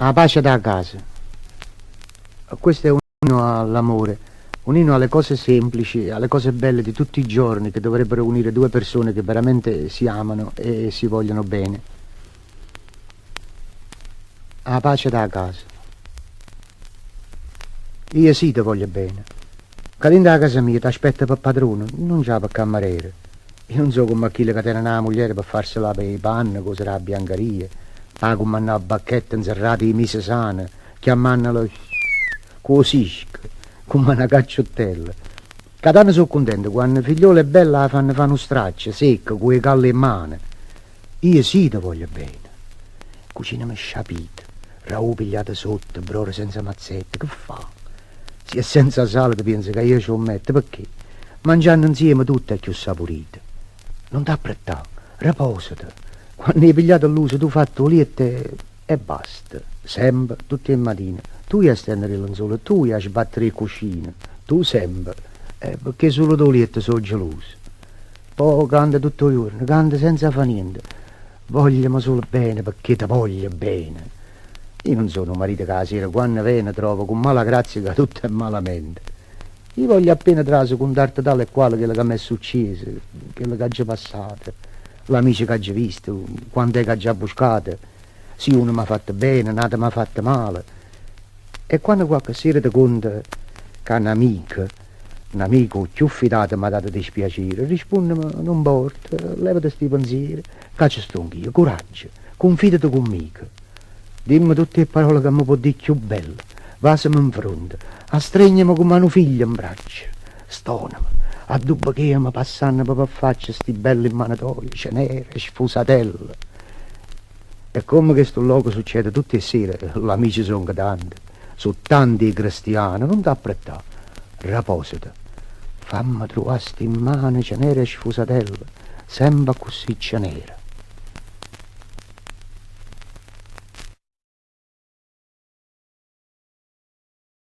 La pace da casa. Questo è un inno all'amore, un inno alle cose semplici, alle cose belle di tutti i giorni che dovrebbero unire due persone che veramente si amano e si vogliono bene. La pace da casa. Io sì ti voglio bene. Cadendo a casa mia ti aspetta per padrone, non già per cameriere. Io non so come chi le catena una moglie per farsela per i panni, cos'era la biancheria. Ma come hanno la bacchetta inserrata di mise sane, chiamandolo così, come una cacciottella. Catane sono contento, quando figliolo è bella la fanno fare un straccio, secco, con le calle in mano. Io sì ti voglio bene. Cucinami sciapita, rau pigliato sotto, brore senza mazzette, che fa? Se è senza sale ti pensi che io ci lo metto, perché? Mangiando insieme tutto è più saporito. Non t'apprettare, riposati. Quando hai pigliato l'uso tu fatto liette e basta. Sempre, tutte le mattine. Tu hai a stendere il lenzuolo, tu hai a sbattere il cuscino. Tu sempre. Perché solo tu liette sono geloso. Poi canta tutto il giorno, canta senza fare niente. Voglio solo bene perché ti voglio bene. Io non sono un marito che la sera quando viene trovo con mala grazia che tutto è malamente. Io voglio appena traso contarti tale e quale che mi è successo, che ha già passato, l'amici che ha già visto, quant'è che ha già buscato. Sì, uno mi ha fatto bene, un altro mi ha fatto male. E quando qualche sera ti conta che un amico più fidato mi ha dato dispiacere, rispondimi, non importa, levati sti pensieri, che ci sto anch'io, coraggio, confidati conmigo. Dimmi tutte le parole che mi può dire più belle, vasami in fronte, astregnami come un figlio in braccio, stonami, a dubbo che mi passano per faccia sti belli manatoi, cenere, sfusatelle. E come che sto luogo succede tutte le sere, l'amici sono tanti i cristiani, non t'apprettare, riposati, fammi trovare sti mani cenere e sfusatelle, sempre così cenere.